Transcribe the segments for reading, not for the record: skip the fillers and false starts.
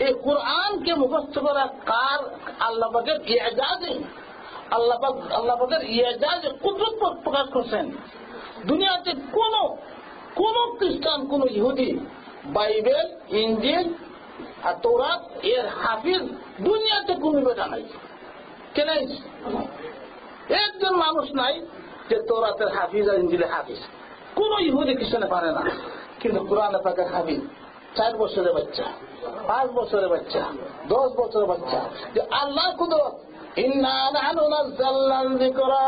এই কোরআনকে মুখস্থ করা কার? আল্লাহ পাকের ইজাজে, আল্লাহ পাকের ইজাজে কুদরত প্রকাশ করছেন। দুনিয়াতে কোন খ্রিস্টান, কোন ইহুদি বাইবেল, ইনজিল আর তৌরাত এর হাফিজ দুনিয়াতে কোন বেটা নাই। কেন? একজন মানুষ নাই যে তৌরাতের হাফিজ আর ইনজিলের হাফিজ। কোন ইহুদি খ্রিস্টানে পারে না, কিন্তু কোরআন পাকের হাফিজ 4 বছরের বাচ্চা, 5 বছরের বাচ্চা, 10 বছরের বাচ্চা। যে আল্লাহ কুদরত, ইন্না নাহনু নাযালনা যিকরা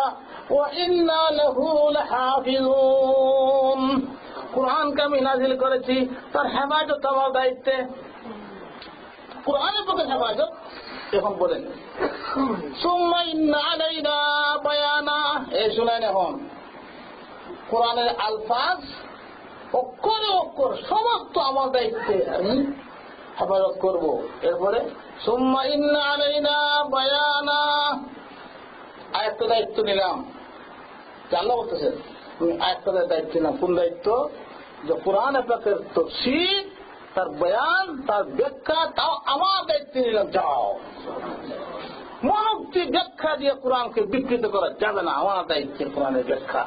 ওয়া ইন্না লাহু লাহাফিজুন। কোরআনকে আমি নাযিল করেছি, তার হেফাজত আমার দায়িত্বে। কোরআনের পক্ষে হেফাজত। এখন বলেন সুম্মা ইন্না আলাইনা বায়ানা, এই শুনেন এখন কোরআনের আলফাজ অক্ষরে অক্ষর সমস্ত আমার দায়িত্বে আমি হেফাজত করব। এরপরে সুম্মা ইন্না আলাইনা বায়ানা, আয়াতটা দায়িত্ব নিলাম। আল্লাহ বলতেছেন আয়াতটা দায়িত্ব নিলাম। কোন দায়িত্ব? যে কোরআন পাকের তাফসীর, তার বয়ান, তার ব্যাখ্যা, তাও আমার দায়িত্ব নিলাম। যাও, মনোক্তি ব্যাখ্যা দিয়ে কোরআনকে বিকৃত করা যাবে না, আমার দায়িত্ব কোরআনের ব্যাখ্যা।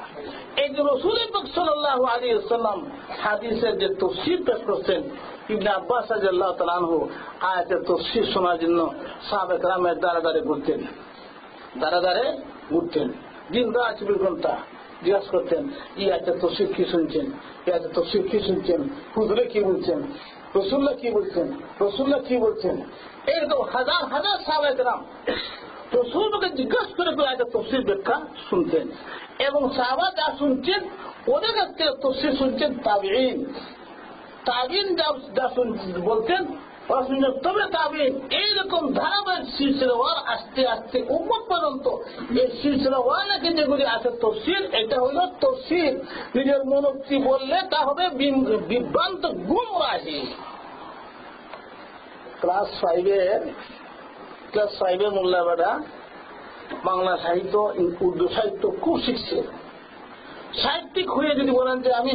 এই যে রাসূল পাক সাল্লাল্লাহু আলাইহি ওয়াসাল্লাম হাদিসের যে তাফসীর পেশ করছেন, ইবনে আব্বাস রাদিয়াল্লাহু তাআলা আনহু আয়াতের তাফসীর শোনার জন্য সাহাবায়ে কেরামের দ্বারে দ্বারে ঘুরতেন, দিন রাত 24 ঘন্টা জিজ্ঞাসা করতেন, এই আয়াতের তাফসীর কি শুনছেন, এই আয়াতের তাফসীর কি শুনছেন, হুজুরে কি বলছেন, রাসূলুল্লাহ কি বলছেন। এরকম হাজার হাজার সাহাবায়ে কেরাম রাসূলকে জিজ্ঞাসা করে আয়াতের তাফসীর ব্যাখ্যা শুনতেন। এবং সাহাবা যা শুনছেন ওদের কাছ থেকে তাফসীর শুনছেন তাবিঈন যা বলতেন ওরা শুনছেন তবে তাবিঈন। এইরকম ধারাবাহিক সিলসিলাওয়ার আস্তে আস্তে উম্মত পর্যন্ত এই সিলসিলাওয়ালাকে যেগুলি আছে তাফসীর, এটা হইল তাফসীর। নিজের মনোক্তি বললে তা হবে বিভ্রান্ত গুমরাহি। ক্লাস 5-এর মোল্লাবাড়া বাংলা সাহিত্য, উর্দু সাহিত্য খুব শিখছে। সাহিত্যিক হয়ে যদি বলেন যে আমি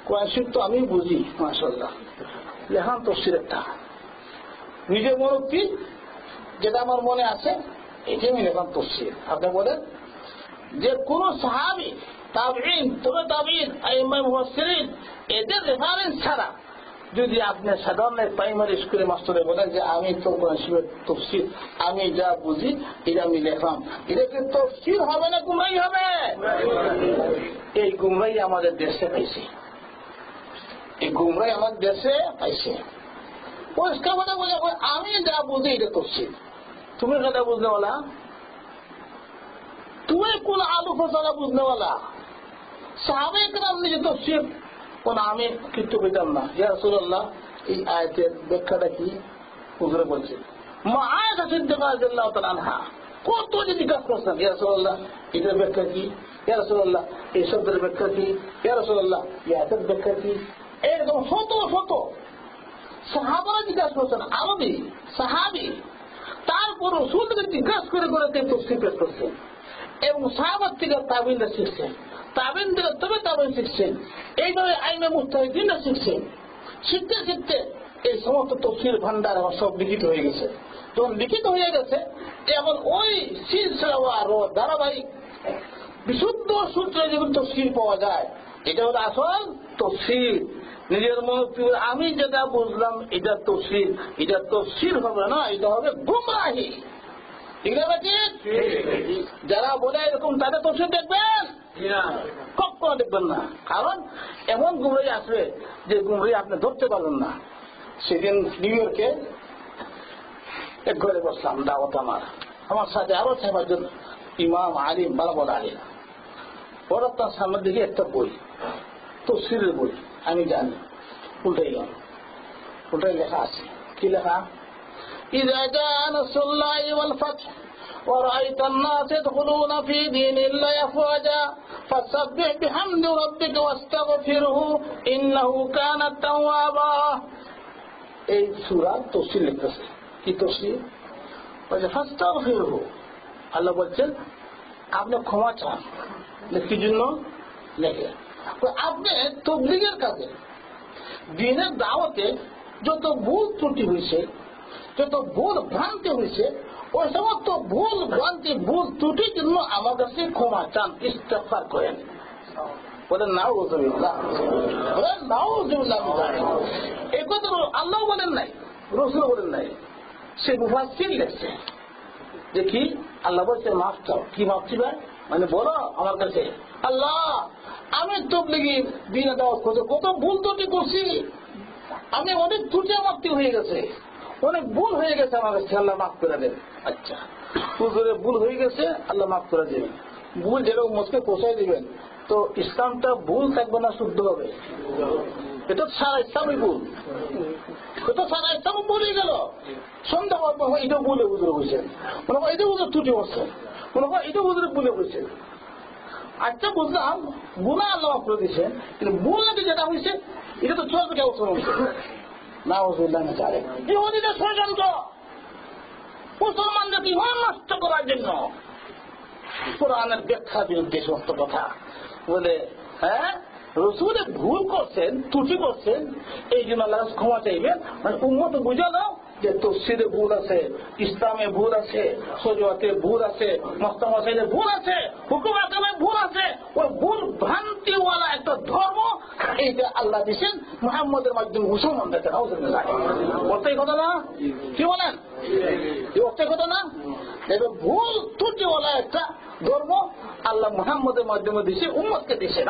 কোরআন শরীফ তো আমি বুঝি, মাশাআল্লাহ, লেখান তাফসীর একটা নিজের মনোক্তি, যেটা আমার মনে আছে এটাই আমি লেখান তাফসীর। আপনি বলেন যে কোন সাহাবী, তাবিঈন, তবে তাবিঈন, আইম্মা মুফাসসিরিন এদের রেফারেন্স ছাড়া যদি আপনি সাধারণ প্রাইমারি স্কুলে মাস্টারে বলেন যে আমি তো কোরআন শরীফের তাফসীর আমি যা বুঝি এটা আমি লেখলাম, এটা কি তাফসীর হবে না গুমরাহি হবে? এই গুমরাহি আমাদের দেশে পাইছে, পরিষ্কার কথা বলে আমি যা বুঝি এটা তাফসীর। তুমি কথা বুঝনেওয়ালা, তুমি কোন আলু ফসলা বুঝনেওয়ালা। সাহাবায়ে কেরাম নিজে তাফসীর কোন আমি কিন্তু পেতাম না। ইয়া রাসূলুল্লাহ এই আয়াতের ব্যাখ্যাটা কি? হুজুরে বলছে। মা আয়েশা সিদ্দিকা রাদিয়াল্লাহু তাআলা আনহা কত যে জিজ্ঞাসা করছেন, ইয়া রাসূলুল্লাহ এটার ব্যাখ্যা কি, ইয়া রাসূলুল্লাহ এই শব্দের ব্যাখ্যা কি, ইয়া রাসূলুল্লাহ এই আয়াতের ব্যাখ্যা কি। এরকম শত সাহাবারা জিজ্ঞাসা করছেন, আরবি সাহাবী। তারপর রাসূল থেকে জিজ্ঞাসা করে তাফসীর পেশ করছেন। এবং সাহাবার থেকে তাবিঈনরা শিখছেন, তাবিঈন থেকে তবে তাবিঈন শিখছেন। এইভাবে আইমে মুজতাহিদিনরা শিখছেন। শিখতে শিখতে এই সমস্ত তাফসীর ভান্ডার আমার সব লিখিত হয়ে গেছে। যখন লিখিত হয়ে গেছে, এখন ওই সিলসিলাওয়ার ও ধারাবাহিক বিশুদ্ধ সূত্রে যেগুলো তাফসীর পাওয়া যায়, এটা হলো আসল তাফসীর। নিজের মনোক্তি আমি যেটা বুঝলাম এটা তাফসীর হবে না, এটা হবে গুমরাহি। ঠিক আছে? যারা বলে এরকম তাদের তাফসীর দেখবেন, কখনো দেখবেন না। কারণ এমন গুমরাহি আসবে যে গুমরাহি আপনি ধরতে পারবেন না। সেদিন নিউ ইয়র্কে এক ঘরে বসলাম, দাওয়াত আমার সাথে আরো 6 জন ইমাম, আলিম, বড় আলিম। ওরা তার সামনের দিকে একটা বই, তাফসীরের বই, আমি জানি, উল্টাই লেখা আছে। কি লেখা? ইযা জাআ নাসরুল্লাহি ওয়াল ফাতহ ওয়া রাআইতান নাস ইয়াদখুলুনা ফি দীনিল্লাহি আফওয়াজা ফাসাব্বিহ বিহামদি রাব্বিকা ওয়াস্তাগফিরহু ইন্নাহু কানা তাওয়াবা। এই সূরা তাফসীর লিখতেছে। কি তাফসীর? বলে ফাস্তাগফিরহু, আল্লাহ বলছেন আপনি ক্ষমা চান। কি জন্য লেখে? আপনি তাবলীগের কাজে, দ্বীনের দাওয়াতে যত ভুল ত্রুটি হয়েছে, যত ভুল ভ্রান্তি হয়েছে, ওই সমস্ত ভুল ভ্রান্তি ভুল ত্রুটির জন্য আমার কাছে ক্ষমা চান, ইস্তেগফার করেন। বলেন নাউযুবিল্লাহ, বলেন নাউযুবিল্লাহ। এই কথা আল্লাহ বলেন নাই, রাসূল বলেন নাই, সে মুফাসসির লিখছে যে কি আল্লাহ বলছে মাফ চাও। কি মাফ চাইবে মানে বলো আমার কাছে, আল্লাহ আমি তাবলীগী দ্বীনে দাওয়াত করতে কত ভুল ত্রুটি করছি, আমি অনেক ত্রুটি আমার হয়ে গেছে, অনেক ভুল হয়ে গেছে আমার কাছে, আল্লাহ মাফ করে দেন। আচ্ছা হুজুরে ভুল হয়ে গেছে, আল্লাহ মাফ করে দেবেন। ভুল যেরকম মুখকে পৌঁছাই দিবেন, তো ইসলামটা ভুল থাকবে না শুদ্ধ হবে? এটা সারা ইসলামই ভুল, এটা সারা ইসলাম ভুলে গেল। সন্ধ্যা এটা ভুলে বুঝলে হয়েছেন, মনে হয় এটা বুঝে ত্রুটি হচ্ছে, মনে হয় এটা বুঝলে ভুলে হয়েছে। আচ্ছা বুঝলাম গুনাহ আল্লাহ মাফ করে দিয়েছেন, কিন্তু ভুল নাকি যেটা হয়েছে এটা তো চলবে কেউ হচ্ছে না। ইহুদিদের ষড়যন্ত্র মুসলমানদেরকে ইমান নষ্ট করার জন্য কোরআনের ব্যাখ্যার বিরুদ্ধে সমস্ত কথা বলে। হ্যাঁ রাসূল ভুল করছেন, ত্রুটি করছেন, এই জন্য আল্লাহ ক্ষমা চাইবেন। মানে উম্মত বুঝে নাও যে তাফসীরে ভুল আছে, ইসলামে ভুল আছে, শরীয়তে ভুল আছে, মাসলামাসাইলে ভুল আছে, হুকুম আকামে ভুল আছে। ওই ভুল ভ্রান্তিওয়ালা একটা ধর্ম এইটা আল্লাহ দিয়েছেন মুহাম্মদের মাধ্যমে মুসলমান দেখেন। অর্থই কথা না, কি বলেন? অর্থই কথা না, ভুল ত্রুটিওয়ালা একটা ধর্ম আল্লাহ মুহাম্মদের মাধ্যমে দিয়েছে, উম্মতকে দিয়েছে।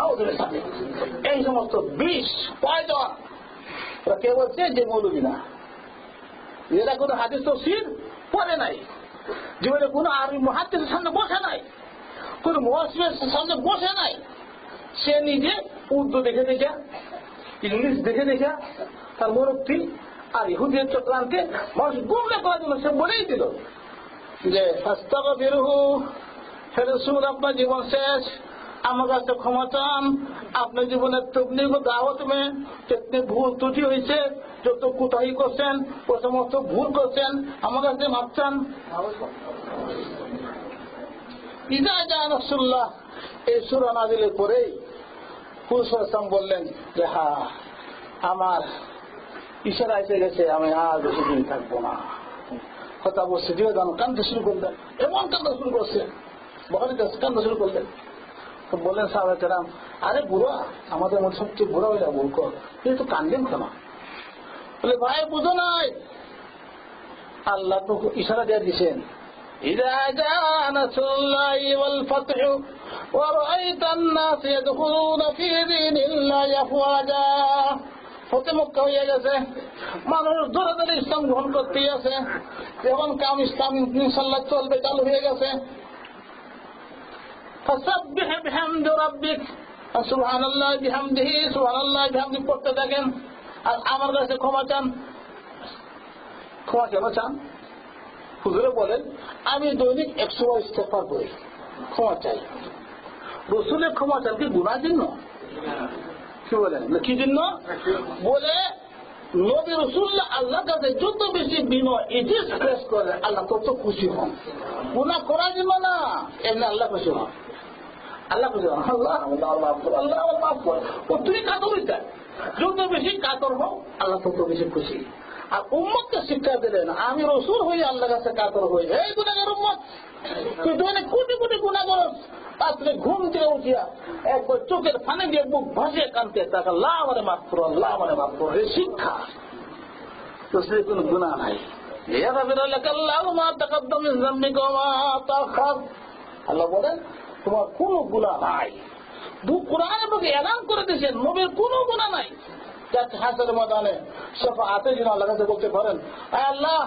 এই সমস্ত বিষ পয়জন কে বলছে যে মৌলবী না, এরা কোনো হাদিস তাফসীর পড়ে নাই, জীবনে কোনো আরবি মুহাদ্দিসের সামনে বসে নাই, কোন মুহাদ্দিসের সামনে বসে নাই। সে নিজে উর্দু দেখে দেখে, ইংলিশ দেখে দেখে তার মুরব্বী আর ইহুদির চক্রান্তে মানুষ গুমরা করার জন্য সে বলেই দিল যে ফাস্তাগফিরহু, হে রাসূল আপনার জীবন শেষ, আমার কাছে ক্ষমা চান। আপনার জীবনের তাবলীগ দাওয়াত মে যত ভুল ত্রুটি হয়েছে, যত কুতাহি করছেন, ও সমস্ত ভুল করছেন, আমার কাছে মাফ চান। ইজা জা নাসরুল্লাহ, এই সূরা নাযিলের পরেই রাসূল সাল্লাল্লাহু আলাইহি ওয়াসাল্লাম বললেন যে হ্যাঁ আমার ইশারা এসে গেছে, আমি আর বেশি দিন থাকবো না। কথা বলছে দিয়ে কান্দতে শুরু করলেন, এমন কান্দা শুরু করছে, বুখারীতে কান্দা শুরু করলেন। তো বললেন সাহাবায়ে কেরাম, আরে বুড়া, আমাদের মধ্যে সবচেয়ে বুড়া হইলা ভুল কর, এই তো কান্দেন কেন? বলে ভাই বুঝো নাই, আল্লাহ তো ইশারা দিয়ে দিয়েছেন, ইযা জা নাসরুল্লাহি ওয়াল ফাতহু ওয়া রাআইতান নাস ইয়াদখুলুনা ফি দীনিল্লাহি আফওয়াজা। ফতে মক্কা হয়ে গেছে, মানুষ ধরে ধরে ইসলাম গ্রহণ করতেই আছে, যখন কাম ইসলাম ইনশাআল্লাহ চলবে, চালু হয়ে গেছে। ফাসাব্বিহ বিহামদি রাব্বিক, সুবহানাল্লাহি বিহামদিহি, সুবহানাল্লাহি বিহামদিহি পড়তে থাকেন, আর আমার কাছে ক্ষমা চান। ক্ষমা কেন চান? হুজুরে বলেন আমি দৈনিক 100 বার ইস্তেগফার করি, ক্ষমা চাই। রাসূলের ক্ষমা চান কি গুনার জন্য? কি বলেন না কি জন্য? বলে নবী রাসূলুল্লাহ আল্লাহর কাছে যত বেশি বিনয় ইজিস প্রেস করে আল্লাহ তত খুশি হন। গুনাহ করার জন্য না, এমনি আল্লাহ খুশি হন। আল্লাহ খুশি হন, আল্লাহ আল্লাহ আল্লাহ মাফ কর। ও তুমি কাতর হইতে, যত বেশি কাতর হও আল্লাহ তত বেশি খুশি। আর উম্মতকে শিক্ষা দিলেন আমি রাসূল হয়ে আল্লাহর কাছে কাতর হই। এই গুনাহগার উম্মত, তুই দৈনিক কোটি কোটি গুনাহ করস, রাত্রে ঘুম থেকে উঠিয়া একবার চোখের ফানে দিয়ে বুক ভাসিয়ে কানতে থাক, আল্লাহ আমারে মাফ করো, আল্লাহ আমারে মাফ করো। এই শিক্ষা তো সে কোনো গুনাহ নাই। আল্লাহ বলেন তোমার কোনো গুনাহ নাই। কোরআনের মধ্যে এলান করে দিয়েছেন নবীর কোনো গুনাহ নাই, যাতে হাসরের ময়দানে শাফাআতে যেন আল্লাহর কাছে বলতে পারেন, আল্লাহ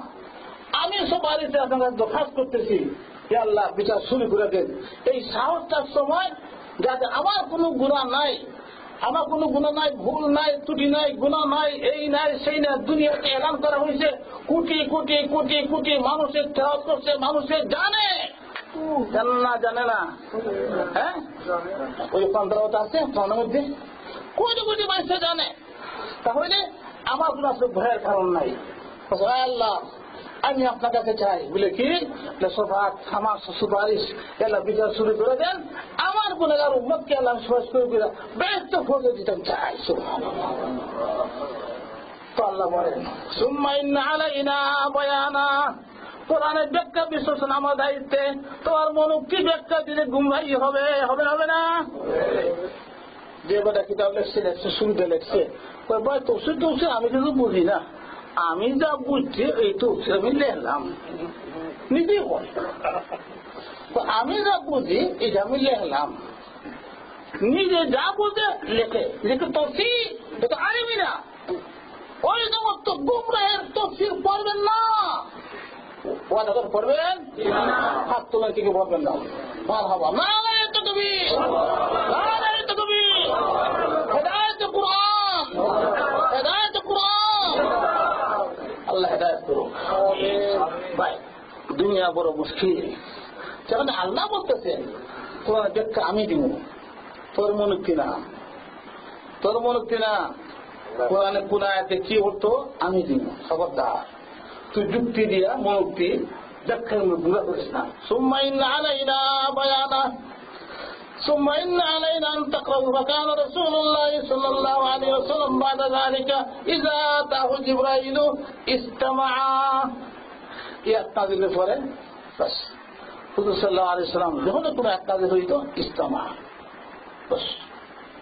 আমি সুপারিশে আপনার কাছে দরখাস্ত করতেছি, হে আল্লাহ বিচার শুরু করে দেন। এই সাহসটার সময় যাতে আমার কোনো গুনাহ নাই, আমার কোনো গুনাহ নাই, ভুল নাই, ত্রুটি নাই, গুনাহ নাই, এই নাই সেই নাই, দুনিয়াতে এলান করা হয়েছে। কোটি কোটি কোটি কোটি মানুষের তেলাওয়াত করছে, মানুষের জানে না জানে না, হ্যাঁ ওই পন্থা আছে প্রাণের মধ্যে কোটি কোটি মানুষের জানে। তাহলে আমার কোনো ভয়ের কারণ নাই। আল্লাহ আমি আপনার কাছে চাই বলে কি আমার সুপারিশ এলা বিচার শুরু করে দেন, আমার গুনাহগার উম্মতকে আল্লাহ সুপারিশ করে বেহেশতে ফেলে দিতে চাই। তো আল্লাহ বলেন সুম্মা ইন্না আলাইনা বায়ানা, কোরআনের ব্যাখ্যা বিশ্লেষণ আমার দায়িত্বে। তোমার মনোক্তি ব্যাখ্যা দিলে গুমরাহি হবে, হবে হবে না? যে বেটা কিতাব লেখছে শুরুতে লেখছে তফসির আমি কিন্তু বুঝি না, আমি যা বুঝছি এই তফসির আমি লেখলাম নিজেই বল, আমি যা বুঝি এটা আমি লেখলাম, নিজে যা বুঝে লেখে লেখে তফসির, এটা আলিমি না। ওই সমস্ত গুমরাহের তফসির পড়বেন না, পড়বেন হাত তোলা থেকে পড়বেন না। মারহাবা নারায়ে তাকবীর, নারায়ে তাকবীর, হেদায়েত কুরআন, হেদায়েত কুরআন, আল্লাহ হেদায়েত করুন। ভাই দুনিয়া বড় মুশকিল, যেখানে আল্লাহ বলতেছেন তোমার ব্যাখ্যা আমি দিব, তোর মনুক্তি না, তোর মনুক্তি না। কোরআনে কোন আয়াতে কি হতো আমি দিব, খবরদার তুই যুক্তি দিয়া মনুক্তি ব্যাখ্যার গুণা করিস না। সুম্মা ইন্না আলাইনা বায়ানা ثم إن علينا أن تقرأوا فكان رسول الله صلى الله عليه وسلم بعد ذلك إذا أتاه جبرائيل استمع يقتضي الفرق بس হুজুর সাল্লাল্লাহু আলাইহি ওয়াসাল্লাম যখন কোনো এক কাজে হইত ইস্তেমা বস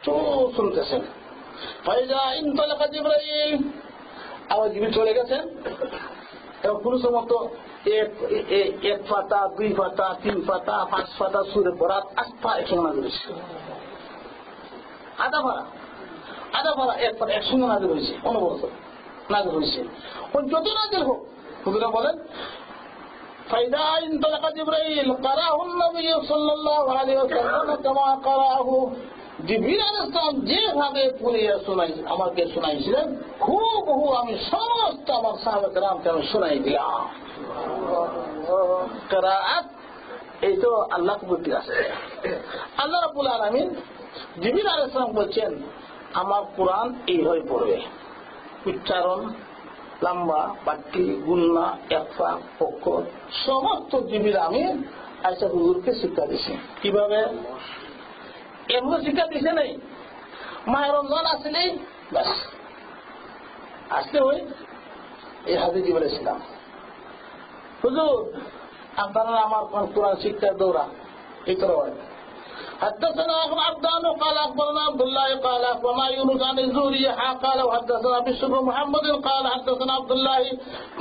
চুপ শুনতেছেন। ফাইজা ইনতালাকা জিবরাইল, আবার জিবরিল চলে গেছেন এবং কোন সময় তো এক পাতা, দুই পাতা, তিন পাতা, পাঁচ পাতা সুরে পড়ার আস্থা একসঙ্গে নাজিল হয়েছে, আধা ভাড়া এক পাতা একসঙ্গে নাজিল হয়েছে, অনবরত নাজিল হয়েছে। যত নাজিল হোক হুজুরা বলেন فإذا انطلق جبريل قرأه النبي صلى الله عليه وسلم كما قرأه জিবরিল আলাইহিস সালাম যেভাবে পড়িয়া আমাকে শোনাইছিলেন হুবহু আমি সমস্ত আমার সাহাবা কেরামকে আমি শোনাই দিলাম। কিরাআত এই তো আল্লাহ কবুল আছে। আল্লাহ রাব্বুল আলামিন জিবরিল আলাইহিস সালাম বলছেন আমার কোরআন এইভাবে পড়বে, উচ্চারণ লম্বা, বাক্যি, গুন্না, একফা, অক্ষর সমস্ত জিবরিল আমি আয়েশা হুজুরকে শিক্ষা দিয়েছি। কিভাবে? এমন শিক্ষা দিছে নাই মাহে রমজান আসলেই ব্যাস আসলে ওই এই হাদিস জিবরিল ইসলাম হুজুর আপনারা আমার কোরআন শিক্ষা দৌড়া এই করে হয়। حدثنا عبدان قال اخبرنا عبد الله قال اخبرنا يونس عن الزهري قال وحدثنا بشر محمد قال حدثنا عبد الله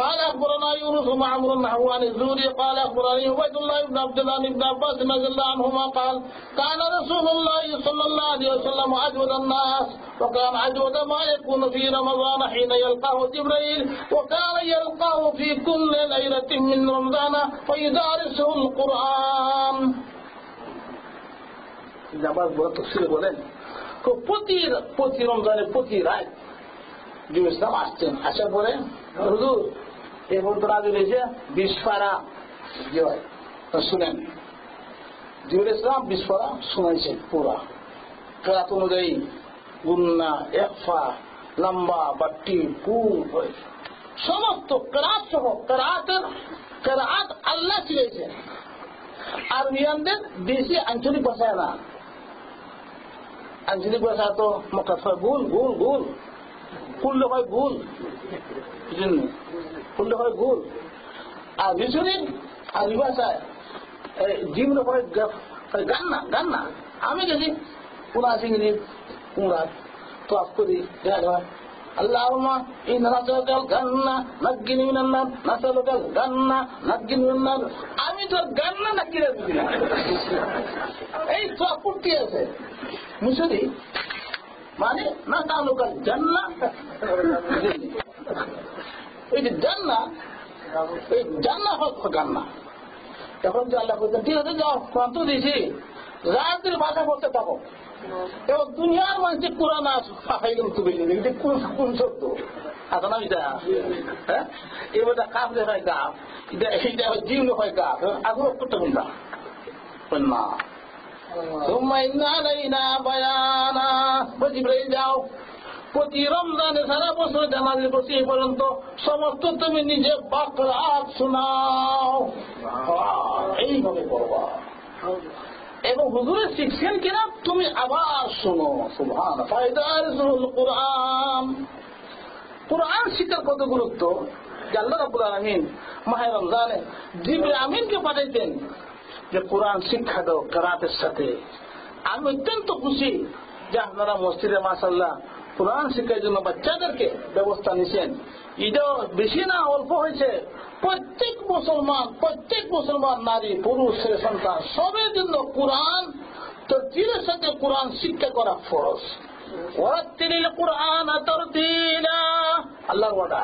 قال اخبرنا يونس ومعمر نحو عن الزهري قال اخبرني عبيد الله بن عبد الله بن عباس رضي الله عنهما قال كان رسول الله صلى الله عليه وسلم اجود الناس وكان اجود ما يكون في رمضان حين يلقاه جبريل وكان يلقاه في كل ليله من رمضان فيدارسه القران। আবার বড় তফসিরে বলেন প্রতি রমজানের প্রতি রাত জিবরিল ইসলাম আসছেন, আসার পরে হুজুর এরপর তো রাজি হয়েছে 20 পারা যে হয় শুনেন। জিবরিল ইসলাম 20 পারা শুনাইছেন পুরা কেরাত অনুযায়ী, গুন্না, একফা, লম্বা, বাট্টি, পুর সমস্ত কেরাত সহ কেরাত আল্লাহ শিখাইছেন। আর মিয়ানদের দেশি আঞ্চলিক ভাষায় না, আঞ্চলিক ভাষা তো মক্কা হয় ভুল ভুল ভুল করলে হয় ভুল, করলে হয় ভুল। আর মিশরি আর ভাষায় জীবন হয় গান্না গান্না। আমি গেছি পুরা চিংড়ি কুমড়ার তো আপ করি আল্লাহুম্মা ইন্না নাসালুকাল গান্না নাজ্জিনি মিনান নার, নাসালুকাল গান্না নাজ্জিনি মিনান নার। আমি তো গান্না নাকিরে বুঝি না, এই তো আপত্তি আছে মিশরি মানে নাসালুকাল জান্নাহ, এই যে জান্নাহ, এই জান্নাহ হচ্ছে গান্না। এখন যে আল্লাহ বলছেন ঠিক আছে যাও প্রান্ত দিয়েছি রাতের ভাষা বলতে থাকো, এবং দুনিয়ার মানুষ কোরআন ফাইলুম তুমি কোন শব্দ আছে না এটা, হ্যাঁ এবার কাপ দেখায় গাপ, এটা জীবন হয় গাপ, আগ্রহ করতে কোনটা না। যাও প্রতি রমজানে সারা বছর জানালে বসে এই পর্যন্ত সমস্ত তুমি নিজে বাকরাত শোনাও, এইভাবে করবা। এবং হুজুরে শিখছেন কিনা তুমি আবার শোনো। সুবহান ফায়দারুল কুরআন, কোরআন শিক্ষার কত গুরুত্ব যে আল্লাহ রাব্বুল আলামিন মাহে রমজানে জিবরিল আমিনকে পাঠাইতেন যে কোরআন শিক্ষা দাও কেরাতের সাথে। আমি অত্যন্ত খুশি যে আপনারা মসজিদে মাশাআল্লাহ কোরআন শিক্ষার জন্য বাচ্চাদেরকে ব্যবস্থা নিছেন। এটা বেশি না অল্প হয়েছে। প্রত্যেক মুসলমান নারী পুরুষ সন্তান সবের জন্য কোরআন তারতিলের সাথে কোরআন শিক্ষা করা ফরজ। ওয়ারাত্তিলিল কুরআন তারতিলা, আল্লাহর ওয়াদা।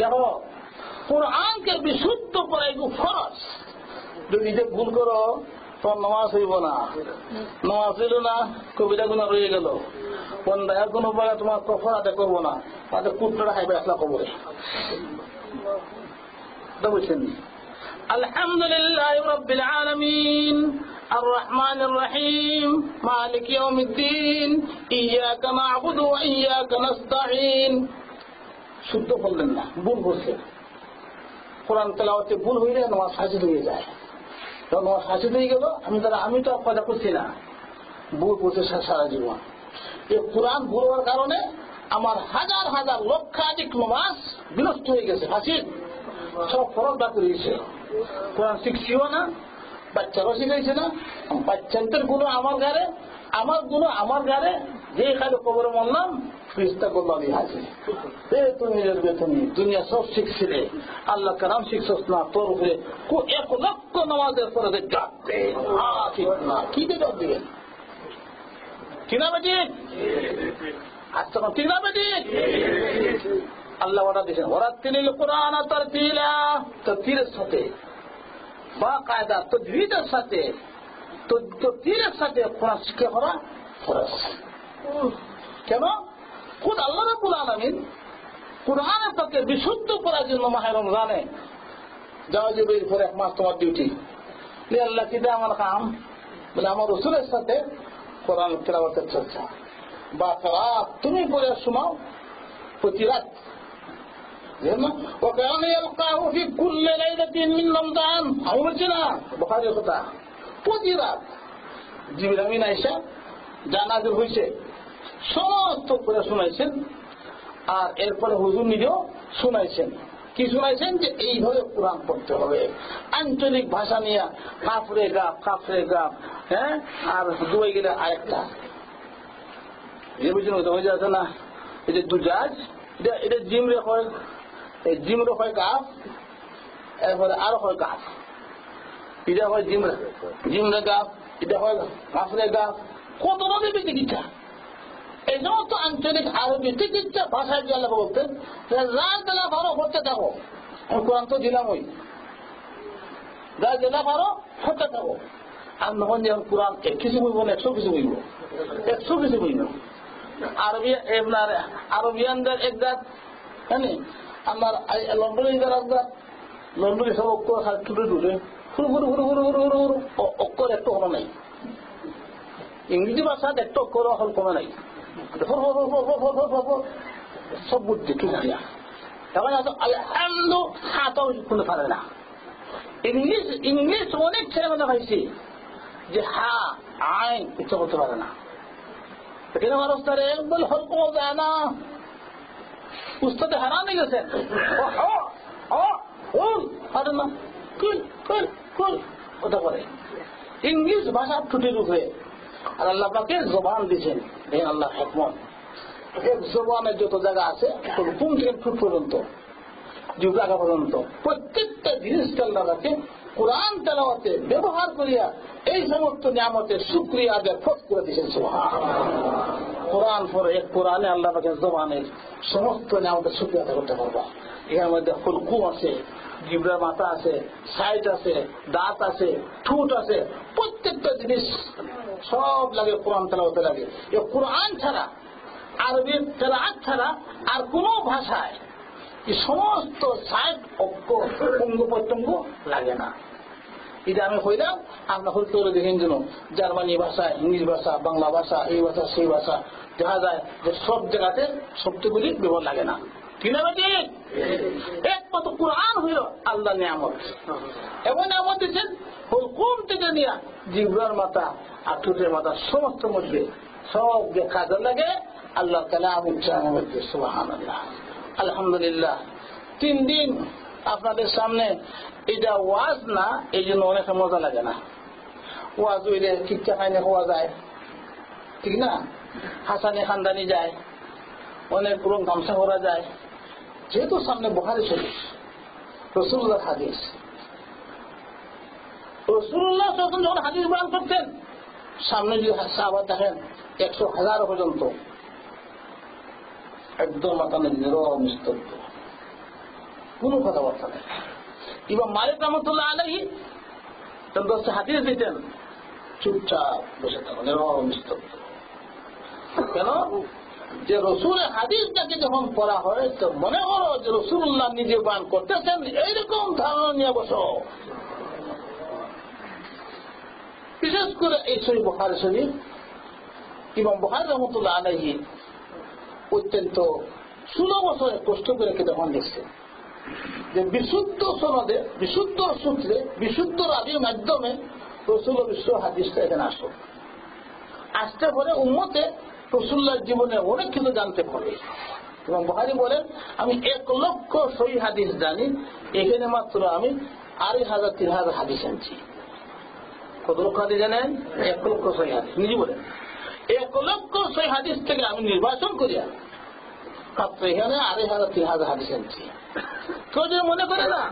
দেখো কোরআনকে বিশুদ্ধ করা এগুলো ফরজ। যদি যে ভুল করো তোমার নামাজ হইব না, নামাজ হইল না কবিতা গুণা রয়ে গেল, কোন দায়ের কোন উপায় তোমার কফর আদায় করবো না, তাদের কুটটা খাইবে আসলা কবরে। বুঝছেন? আলহামদুলিল্লাহ রাব্বিল আলামিন আর রহমানির রহিম মালিক ইয়াউমিদ্দিন ইয়্যাকা না'বুদু ওয়া ইয়্যাকা নাস্তাঈন। শুদ্ধ বললেন না, ভুল বলছে। কোরআন তেলাওয়াতে ভুল হইলে নামাজ ফাঁসিদ হয়ে যায়। তখন নামাজ ফাঁসিদ হয়ে গেল, আমি তো কথা করছি না, ভুল বলছে সারা জীবন। এই কোরআন ভুল হওয়ার কারণে আমার হাজার হাজার লক্ষাধিক নামাজ বিনষ্ট হয়ে গেছে, ফাঁসিদ সব ফরজ বাকি রয়েছে। কোরআন শিখছিও না, বাচ্চারাও শিখাইছে না। বাচ্চাদের গুলো আমার গাড়ে, আমার গুলো আমার গাড়ে, যে খালি কবরে মরলাম ফিরিস্তা করলো আমি হাজির। তুমি বেতনি দুনিয়া সব শিখছিলে, আল্লাহ কালাম শিখছস না, তোর উপরে 1 লক্ষ নামাজের পরে ডাকবে কি জবাব দিবেন? কিনা বেটি আচ্ছা ঠিক না বেটি? আল্লাহ ওরা দিয়েছেন ওয়ারাত্তিলিল কুরআন তারতিলা, তারতিলের সাথে বা কায়দা তাজবিদের সাথে তারতিলের সাথে কোরআন শিক্ষা করা ফরজ। কেন? খুদ আল্লাহ রাব্বুল আলামিন কোরআনের পাকে বিশুদ্ধ করার জন্য মাহে রমজানে যাওয়া যাবে এরপরে 1 মাস তোমার ডিউটি। আল্লাহ কি দেয় আমার কাম? বলে আমার রাসূলের সাথে কোরআন তেলাওয়াতের চর্চা বা কেরাত তুমি পড়ে শোনাও প্রতি রাত। وكان يلقاه في كل ليلة من رمضان। আমি বলছি না বুখারীর কথা, প্রতি রাত জিবরিল আমিন আয়েশা যা নাযিল হয়েছে সমস্ত করে শোনাইছেন। আর এরপরে হুজুর নিজেও শোনাইছেন। কি শোনাইছেন? যে এইভাবে কোরআন পড়তে হবে, আঞ্চলিক ভাষা নিয়ে কাফরে গাপ, হ্যাঁ। আর দুবাই গেলে আরেকটা যে বুঝলেন হয়ে যাচ্ছে না, এই যে দুজাজ, এটা জিমরে হয়, এই জিমরে হয় গাফ, এরপরে আরো হয় গাফ। এটা হয় জিমরে গাফ, এটা হয় কাফরে গাফ। কত রকমের চিকিৎসা, এই সমস্ত আঞ্চলিক আরবি চিকিৎসা ভাষায় যে আল্লাহ বলতেন রাত বেলা ভালো হতে থাকো। আমি কোরআন তো দিলাম, ওই রাত বেলা ভালো হতে থাকো। আর নহন যখন কোরআন কিছু বইব না, 100 কিছু বইব, 100 কিছু বইব। আরবিয়ানদের এক জাত, জানি আমার লন্ডনের এক জাত, লন্ডনে সব অক্ষর হাত তুলে তুলে অক্ষর একটা হলো নাই। ইংরেজি ভাষার একটা অক্ষর হল কমে নাই, সব বুঝছে ঠিক দিয়া। এখন আলহামদু হাতও শুনতে পারে না। ইংলিশ অনেক ছেলে মেয়ে পাইছি যে হা আইন ইচ্ছা করতে পারে না। এখানে মানুষ তার বলে হল কমা যায় না, উস্তাদে হারান হয়ে গেছে, পারে না, ওটা করে ইংলিশ ভাষা ছুটির উপরে। আর আল্লাহ পাকে জবান দিয়েছেন, আল্লাহ হিকমত। এক জবানের যত জায়গা আছে পুম থেকে ফুট পর্যন্ত, জায়গা পর্যন্ত প্রত্যেকটা জিনিসকে আল্লাহকে কোরআন তেলাওয়াতে ব্যবহার করিয়া এই সমস্ত নিয়ামতের শুকরিয়া আদায় ফরজ করে দিয়েছেন। কোরআন পরে এক কোরআনে আল্লাহ পাকে জবানের সমস্ত নিয়ামতের শুকরিয়া আদায় করতে পারবা। এর মধ্যে ফুলকু আছে, জিব্রার মাথা আছে, সাইট আছে, দাঁত আছে, ঠোঁট আছে, প্রত্যেকটা জিনিস সব লাগে কোরআন তেলাওয়াতে লাগে। এই কোরআন ছাড়া, আরবি তেলাওয়াত ছাড়া আর কোন ভাষায় এই সমস্ত সাইট অঙ্গ প্রত্যঙ্গ লাগে না। এটা আমি হইলাম আপনার হইতে দেখেন যেন জার্মানি ভাষা, ইংলিশ ভাষা, বাংলা ভাষা, এই ভাষা সেই ভাষা দেখা যায় যে সব জায়গাতে শব্দগুলি ব্যবহার লাগে না। একমাত্র কোরআন হইল আল্লাহ নিয়ামত। এমন নিয়ামত দিচ্ছেন হুকুম থেকে নিয়ে জিহ্বার মাথা আর ঠোঁটের মাথা সমস্ত মধ্যে সব যে কাজে লাগে আল্লাহ কালাম উচ্চারণের মধ্যে। সুবহানাল্লাহ। আলহামদুলিল্লাহ 3 দিন আপনাদের সামনে এটা ওয়াজ না, এই জন্য অনেক মজা লাগে না। ওয়াজ হইলে খিচ্চা খাইনে হওয়া যায়, ঠিক না? হাসানি খানদানি যায়, অনেক রকম গামছা করা যায়। যেহেতু সামনে বুখারী শরীফ, রাসূলুল্লাহর হাদিস, রাসূলুল্লাহ যখন হাদিস বয়ান করতেন, সামনে যদি সাহাবা দেখেন 100,000 পর্যন্ত একদম মাথা নীরব নিস্তব্ধ, কোনো কথাবার্তা নেই। ইমাম মালিক রাহমাতুল্লাহ আলাইহি যখন 10 হাদিস দিতেন, চুপচাপ বসে থাকেন, নীরব নিস্তব্ধ। কেন? যে রসুলের হাদিসটাকে যখন পড়া হয় তো মনে করো যে রাসূলুল্লাহ নিজে বয়ান করতেছেন, এইরকম ধারণা নিয়ে বসো। বিশেষ করে এই সহিহ বুখারী শরীফ, ইমাম বুখারী রাহমাতুল্লাহ আলাইহি অত্যন্ত 16 বছরে কষ্ট করে যখন দেখছেন যে বিশুদ্ধ সনদে, বিশুদ্ধ সূত্রে, বিশুদ্ধ রাবীর মাধ্যমে রাসূলের বিশ্ব হাদিসটা এখানে আসো, আসতে পরে উম্মতে রাসূলুল্লাহর জীবনে অনেক কিছু জানতে পারে। এবং বুখারী বলেন, আমি 1 লক্ষ সহিহ হাদিস জানি, এখানে মাত্র আমি 2,500-3,000 হাদিস আনছি। কত লক্ষ হাদিস জানেন? 1 লক্ষ সহিহ হাদিস। নিজে বলেন 1 লক্ষ সহিহ হাদিস থেকে আমি নির্বাচন করিয়া মাত্র এখানে 2,500-3,000 হাদিস আনছি। কেউ যদি মনে করে না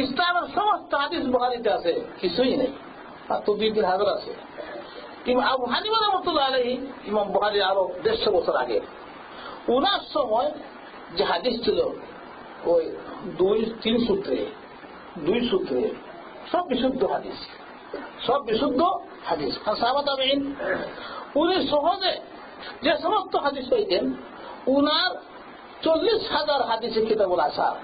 ইসলামের সমস্ত হাদিস বুখারীতে আছে, কিছুই নেই, মাত্র 2-3,000 আছে। ইমাম আবু হানিফা রাহমাতুল্লাহ আলাইহি, ইমাম বুখারীর আরো 150 বছর আগে, উনার সময় যে হাদিস ছিল ওই 2-3 সূত্রে, 2 সূত্রে, সব বিশুদ্ধ হাদিস, সব বিশুদ্ধ হাদিস। সাহাবা তাবেঈন উনি সহজে যে সমস্ত হাদিস পাইতেন, উনার 40,000 হাদিসের কিতাবুল আসার,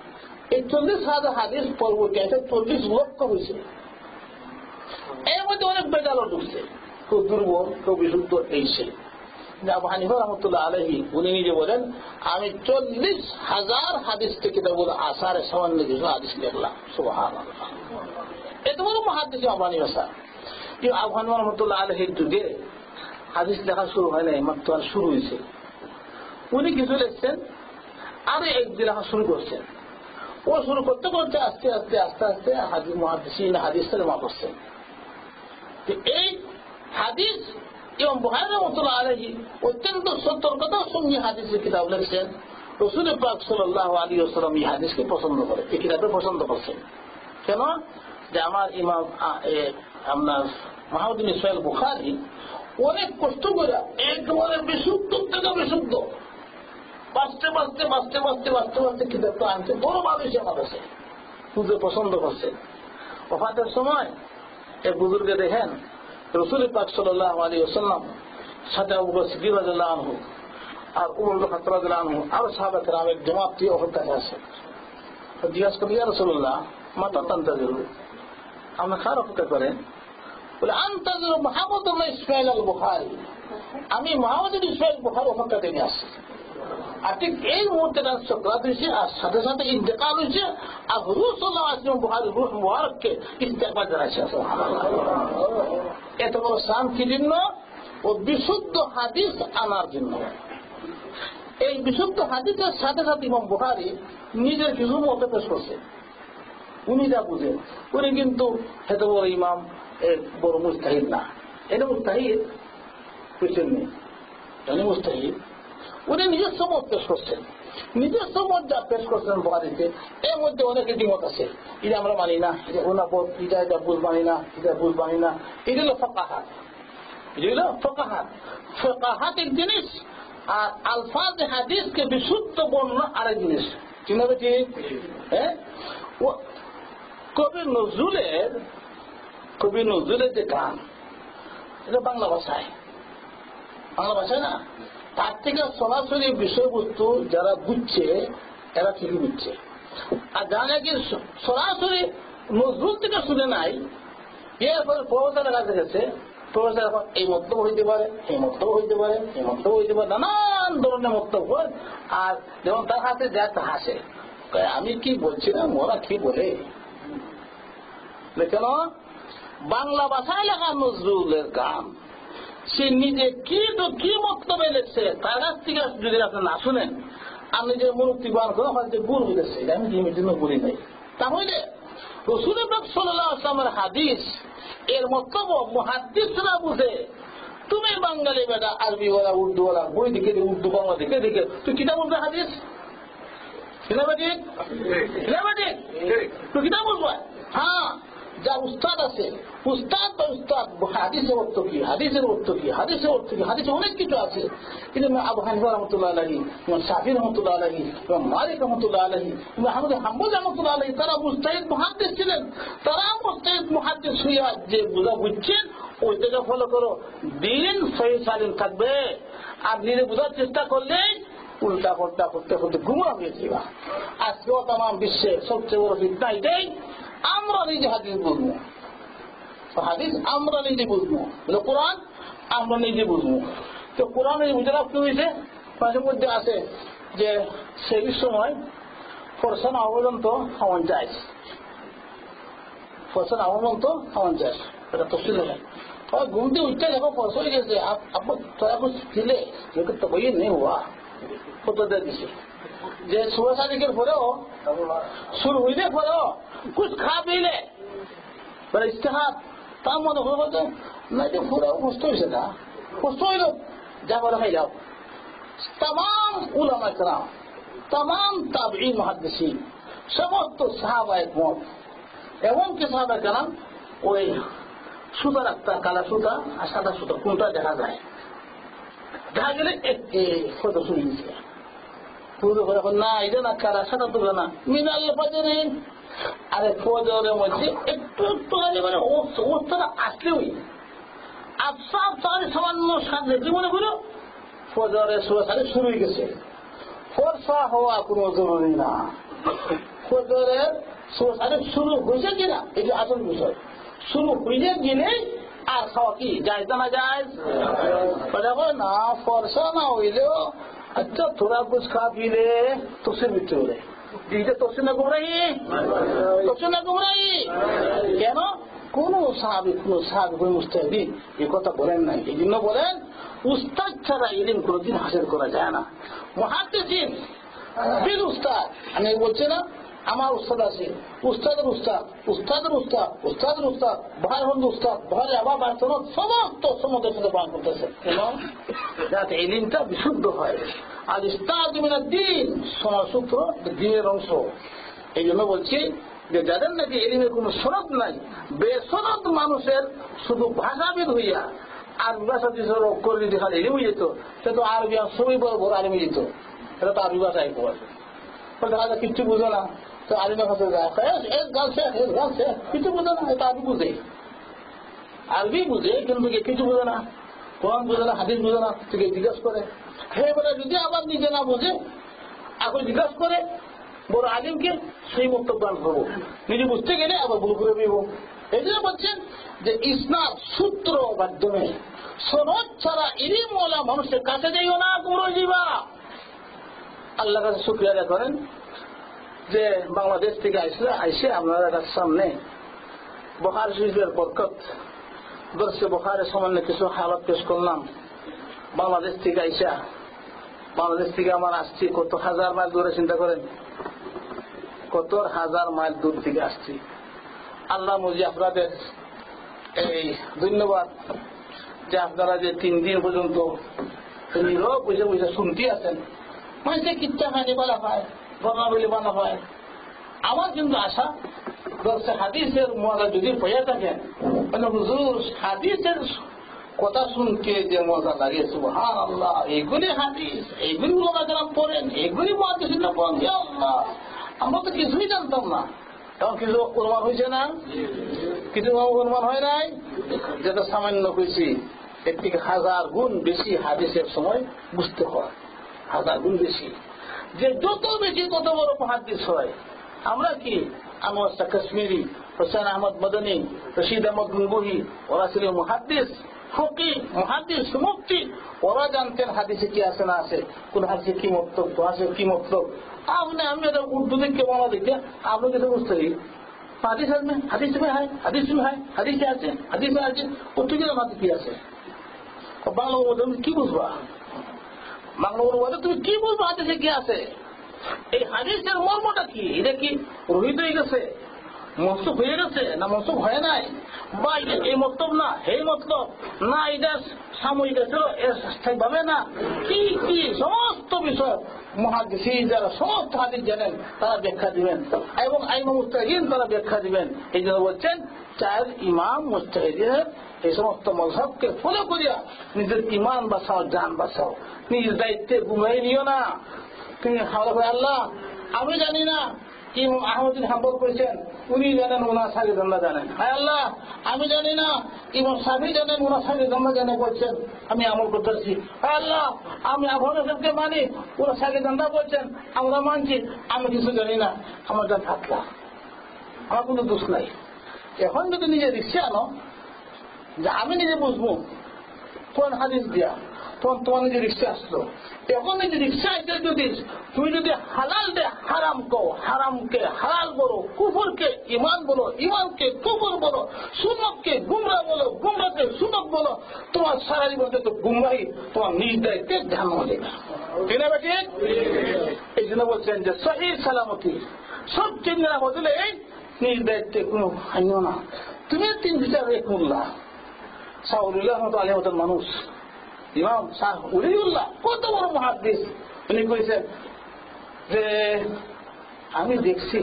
এই 40,000 হাদিস পরবর্তী 40 লক্ষ হয়েছে। এর মধ্যে অনেক বেজাল ঢুকছে, কেউ দুর্বল, কেউ বিশুদ্ধ। এই সে আবু হানিফা রাহমাতুল্লাহ আলাইহি উনি নিজে বলেন, আমি 40,000 হাদিস থেকে কিতাবুল আসারে সামান্য কিছু হাদিস দেখলাম। সুবহানাল্লাহ, এত বড় মুহাদ্দিস আবু হানিফা স্যার। কিন্তু আবু হানিফা রাহমাতুল্লাহ আলাইহির যুগে হাদিস লেখা শুরু হয় নাই, মাত্র শুরু হয়েছে। উনি কিছু লিখছেন, আরে একদিন লেখা শুরু করছেন। ও শুরু করতে করতে আস্তে আস্তে আস্তে আস্তে হাদিস মুহাদ্দিসিন হাদিস তরজমা করছেন। এই হাদিস ইমাম বুখারী রাহমাতুল্লাহ আলাইহি অত্যন্ত সতর্কতার সঙ্গে হাদিসের কিতাব লিখছেন। রাসূল পাক সাল্লাল্লাহু আলাইহি ওয়াসাল্লাম এই হাদিসকে পছন্দ করে, এই কিতাবে পছন্দ করছেন। কেন? যে আমার ইমাম আপনার মুহাম্মদ বিন ইসমাঈল বুখারী অনেক কষ্ট করে একেবারে বিশুদ্ধ থেকে বিশুদ্ধ বাঁচতে বাঁচতে বাঁচতে বাঁচতে বাঁচতে বাঁচতে কিতাবটা আনছে, বড় মানুষ আমার কাছে বুঝতে পছন্দ করছে। ওফাতের সময় এক বুজুর্গে দেখেন রাসূল পাক সাল্লাল্লাহু আলাইহি ওয়াসাল্লাম সাথে আবু বকর সিদ্দিক রাদিয়াল্লাহু আনহু আর উমর ইবনে খাত্তাব রাদিয়াল্লাহু আনহু আর সাহাবা کرام এক জামাত দিয়ে ওখানে আছে। তো জিজ্ঞাসা করি, ইয়া রাসূলুল্লাহ মাতা তান্তাজিরু, আমরা কার অপেক্ষা করেন? বলে, আনতাজিরু মুহাম্মদ ইবনে ইসমাঈল আল বুখারী, আমি মুহাম্মদ ইবনে ইসমাঈল বুখারী অপেক্ষা করে আসছি। আর ঠিক এই মুহূর্তে তার সাকরাত হয়েছে, আর সাথে সাথে ইন্তেকাল হয়েছে, আর হুজুর সাল্লাল্লাহু আলাইহি ওয়াসাল্লাম বুখারীর রূহ মুবারককে ইস্তেকবাল জানাইছে। এত বড় শান কি জন্য? ও বিশুদ্ধ হাদিস আনার জন্য। এই বিশুদ্ধ হাদিসের সাথে সাথে ইমাম বুখারী নিজের কিছু মত পেশ করছে। উনি যা বুঝেন, উনি কিন্তু এত বড় ইমাম বড় মুজতাহিদ না। এটা মুজতাহিদ বুঝছেন নি, জানি মুজতাহিদ। উনি নিজস্ব মত পেশ করছেন, নিজস্ব মত যা পেশ করছেন বুখারীতে, এর মধ্যে অনেক দ্বিমত আছে। এটা আমরা মানি না, এটা ওনাপদ, এটা বুঝ মানি না, এটা বুঝ মানি না। এটা হলো ফাকাহাত, এটা হলো ফাকাহাত। ফাকাহাত এক জিনিস, আর আলফাজ হাদিসকে বিশুদ্ধ বর্ণনা আরেক জিনিস। চিন্তা ঠিক? হ্যাঁ, কবি নজরুলের যে গান, এটা বাংলা ভাষায়, বাংলা ভাষায় না, তার থেকে সরাসরি বিষয়বস্তু যারা বুঝছে এরা ঠিকই বুঝছে। আর যারা নাকি সরাসরি নজরুল থেকে শুনে নাই, এরপরে প্রফেসরের কাছে গেছে, প্রফেসর এখন এই মন্তব্য হইতে পারে, এই মন্তব্য হইতে পারে, এই মন্তব্য হইতে পারে, নানান ধরনের মন্তব্য। আর যেমন তার হাতে যা তা হাসে, আমি কি বলছিলাম, ওরা কি বলে। কেন? বাংলা ভাষায় লেখা নজরুলের গান, সে নিজে কি তো কি মন্তব্য লিখছে, তার কাছ থেকে যদি আপনি না শুনেন আমি যে মুক্তি বান করো হয়তো ভুল হয়েছে, আমি ডিমের জন্য বলি নাই। তাহলে রাসূল পাক সাল্লাল্লাহু আলাইহি ওয়াসাল্লামের হাদিস এর মতলব মুহাদ্দিসরা বুঝে। তুমি বাঙালি বেটা, আরবি ওয়ালা, উর্দু ওয়ালা, বই দিকে উর্দু বাংলা দিকে দিকে তুই কিতাব বলবে হাদিস সিনেমাটিক সিনেমাটিক তুই কিতাব বলবো। হ্যাঁ, যা উস্তাদ আছে, উস্তাদ বা উস্তাদ হাদিসের অর্থ কি, হাদিসের অর্থ কি, হাদিসের অর্থ কি, হাদিসে অনেক কিছু আছে। কিন্তু আবু হানিফা রহমতুল্লাহ আলাইহি, শাফি রহমতুল্লাহ আলাইহি, মালিক রহমতুল্লাহ আলাইহি, আহমদ হাম্বল রহমতুল্লাহ আলাইহি, তারা মুস্তাহিদ মুহাদ্দিস ছিলেন। তারা মুস্তাহিদ মুহাদ্দিস হইয়া যে বুঝা বুঝছেন ওইটাকে ফলো করো, দিন সহি সালিম থাকবে। আর নিজে বোঝার চেষ্টা করলে উল্টা পাল্টা করতে করতে গুমরা হয়েছিল। আজকেও তাম বিশ্বের সবচেয়ে বড় ফিতনা এটাই, আমরা নিজে হাদিস বুঝবো, হাদিস আমরা নিজে বুঝবো, কোরআন আমরা নিজে বুঝবো। তো কোরআন বুঝে লাভ কি হয়েছে, মাঝে মধ্যে আছে যে সেই সময় ফরসান আহ্বান তো হওয়ান যায়, ফরসান আহ্বান তো হওয়ান যায়, এটা তফসিল হয়। ঘুম দিয়ে উঠতে দেখো ফরস হয়ে গেছে, তোরা কুछ ছিলে তো বই নেই হওয়া কত দিছে যে 16 তারিখের পরেও শুরু হইলে পরেও কুछ খা পেলে ইস্তেহার তা মনে হলো না যে পুরো কষ্ট হয়েছে, না কষ্ট হইল যা করে খাই যাও। তাম উলামা কেরাম, তাম তাবঈন মুহাদ্দিসিন, সমস্ত সাহাবায়ে একমত। এমনকি সাহাবায়ে কেরাম ওই সুতা রাখতা, কালা সুতা আর সাদা সুতা কোনটা দেখা যায়, দেখা গেলে ফটো শুনে দিচ্ছে পুরো করে না এটা না কালা সাদা তুলে না মিনাল ফাজরে। আরে ফজরের মধ্যে একটু একটু মানে অবস্থাটা আসলেই আফসা আফসারে সামান্য সাথে কি মনে করো ফজরের সুরে শুরু হয়ে গেছে। ফরসা হওয়া কোনো জরুরি না, ফজরের সুরে শুরু হয়েছে কিনা এটি আসল বিষয়। শুরু হইলে গেলে আর খাওয়া কি যায় না যায় না, ফরসা না হইলেও আচ্ছা থোড়া কুछ খা পিলে তোষের ভিতরে হলে দিতে তোষে না গুমরাই, তোষে না গুমরাই। কেন কোন সাহাবী কোন মুস্তাহিদ এই কথা বলেন নাই। এই জন্য বলেন উস্তাদ ছাড়া ইলম কোনদিন হাসিল করা যায় না। মুহাদ্দিসিন বিল উস্তাদ, আমি বলছি না আমার উস্তাদ আছে, উস্তাদের উস্তাদ, উস্তাদের উস্তাদ, উস্তাদের উস্তাদ, ভাই হল উস্তাদ, ভাই আবার বাড়তো সমস্ত সমুদ্রের সাথে পালন করতেছে এবং যাতে ইলমটা বিশুদ্ধ হয়। আর ইস্তাদ মিনাদ দ্বীন, সোনার সূত্র দ্বীনের অংশ। এই জন্য বলছি যে যাদের নাকি ইলমের কোন সনদ নাই, বেসনদ মানুষের শুধু ভাষাবিদ হইয়া আরবি ভাষা করে যদি খালি ইলম যেত সে তো আরবি সবই বড় বড় আলিমে যেত, এটা তো আরবি ভাষায় পড়ে দেখা যায় কিচ্ছু বুঝো না, তো আলিমের কাছে যায় এক গাল শেখ এক গাল শেখ কিছু বুঝে না, এটা আরবি বুঝে, আরবি বুঝে কিন্তু কিছু বুঝে না, কোরআন বুঝে না, হাদিস বুঝে না, তুই জিজ্ঞাসা করে হে বলে যদি আবার নিজে না বুঝে এখন জিজ্ঞাসা করে বড় আলিমকে সেই বক্তব্য করবো, নিজে বুঝতে গেলে আবার ভুল করে দিব। এই জন্য বলছেন যে ইসনাদ সূত্র মাধ্যমে সনদ ছাড়া ইলম ওয়ালা মানুষের কাছে যাইও না, তোমরা যাইবা। আল্লাহ কাছে শুকরিয়া আদায় করেন যে বাংলাদেশ থেকে আইসে আপনারা কাছে সামনে বুখারী শরীফের বরকত দর্শে বুখারীর সামান্য কিছু হালত পেশ করলাম। বাংলাদেশ থেকে আইসা, বাংলাদেশ থেকে আমার আসছি কত হাজার মাইল দূরে, চিন্তা করেন কত হাজার মাইল দূর থেকে আসছি। আল্লাহ মুজি আপনাদের এই ধন্যবাদ যে আপনারা যে 3 দিন পর্যন্ত নীরব বুঝে বুঝে শুনতে আছেন। মানুষে কিচ্ছা খায়নি বলা হয়, বর্ণা বলে বানা হয়। আমার কিন্তু আশা দর্শে হাদিসের মজা যদি পেয়ে থাকেন, মানে হুজুর হাদিসের কথা শুনতে যে মজা লাগে সুবহানাল্লাহ, এইগুলি হাদিস, এইগুলি ওলামায়ে পড়েন, এইগুলি মুহাদ্দিসিনরা পড়েন, আল্লাহ আমরা তো কিছুই জানতাম না। তখন কিছু অনুমান হয়েছে না, কিছু অনুমান হয় নাই, যেটা সামান্য হয়েছি এর থেকে 1000 গুণ বেশি হাদিসের সময় বুঝতে হয়, 1000 গুণ বেশি। যে যত বেশি তত বড় মুহাদ্দিস হয়। আমরা কি আনোয়ার শাহ কাশ্মীরি, হোসেন আহমদ মদনী, রশিদ আহমদ গুনগুহি, ওরা ছিলেন মুহাদ্দিস, ফকি, মুহাদ্দিস, মুফতি। ওরা জানতেন হাদিসে কি আছে না আছে, কোন হাদিসে কি মতলব, কোন হাদিসে কি মতলব। আপনি আমি উর্দু দেখে বাংলা দেখে আপনি কিছু বুঝতে পারি হাদিস আসবে, হাদিস में है, হাদিস में है, হাদিস আছে, হাদিস में আছে, উর্দু মাঝে কি আছে, বাংলা অনুবাদ কি বুঝবা, বাংলা অনুবাদে তুমি কি বুঝবা হাদিসে কি আছে। এই হাদিসের মর্মটা কি? এটা কি রহিত হয়ে গেছে, মনসুখ হয়ে গেছে, না মনসুখ হয় নাই, বা এই মতলব না এই মতলব না, এটা সাময়িক ছিল স্থায়ীভাবে না, কি কি সমস্ত বিষয় মুহাদ্দিস যারা সমস্ত হাদিস জানেন তারা ব্যাখ্যা দিবেন, এবং আইমা মুজতাহিদিন তারা ব্যাখ্যা দিবেন। এই জন্য বলছেন চার ইমাম মুজতাহিদিনের এই সমস্ত মযহাবকে ফলো করিয়া নিজের ইমান বাঁচাও, জান বাঁচাও, নিজের দায়িত্বে গুমরাহি নিও না। তিনি আল্লাহ আমি জানি না ইমাম আহমদ বিন হাম্বল করেছেন, উনি জানেন, ওনার শাগির্দরা জানেন। হায় আল্লাহ আমি জানি না ইমাম শাফি জানেন, ওনার শাগির্দরা জানে বলছেন, আমি আমল করতেছি। হায় আল্লাহ আমি আবু হানিফাকে মানি, ওনার শাগির্দরা বলছেন, আমরা মানছি, আমি কিছু জানি না, আমার যা থাকলা, আমার কোনো দোষ নাই। এখন যদি নিজে রিক্সা আনো যে আমি নিজে বুঝবো কোন হাদিস দিয়া, তখন তোমার নিজে রিক্সা আসলো। এখন নিজে রিক্সা আইতে যদি তুমি যদি হালাল দে হারাম কো, হারামকে হালাল বলো, কুফরকে ইমান বলো, ইমানকে কুফর বলো, সুন্নতকে গুমরা বলো, গুমরাকে সুন্নত বলো, তোমার সারা জীবন তো গুমরাহি তোমার নিজ দায়িত্বে ধ্যান হবে না। এই জন্য বলছেন যে সহিহ সালামতি সবচেয়ে নিরাপদ হলে এই নিজ দায়িত্বে কোনো হাইও না। তুমি তিন বিচার এক মোল্লা শাহুল্লাহ মতো আলী মতন মানুষ, ইমাম শাহ উলিউল্লাহ কত বড় মুহাদ্দিস, উনি কইছেন যে আমি দেখছি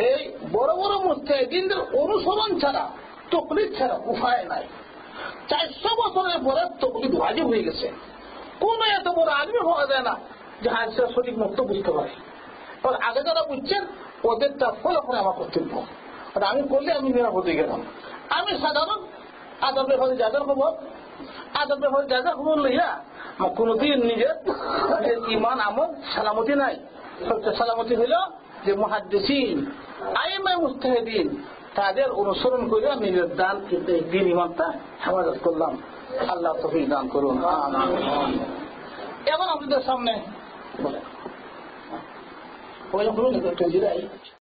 এই বড় বড় মুজতাহিদিনদের অনুসরণ ছাড়া, তকলিদ ছাড়া উপায় নাই। 400 বছরের পরে তকলিদ ওয়াজিব হয়ে গেছে। কোন এত বড় আলিম হওয়া যায় না যে হাদিসের সঠিক মত বুঝতে পারে। আগে যারা বুঝছেন ওদেরটা ফলো করে আমার কর্তব্য, আমি করলে আমি নিরাপদ হয়ে গেলাম। আমি সাধারণ আদবের হলে যাদের খবর, আদবের হলে যাদের খবর লইয়া কোনদিন নিজের ইমান আমল সালামতি নাই। সবচেয়ে সালামতি হইল যে মুহাদ্দিসিন আইমা মুজতাহিদিন তাদের অনুসরণ করে নিজের দান দিন ইমানটা হেফাজত করলাম। আল্লাহ তৌফিক দান করুন। এখন আপনাদের সামনে বলেন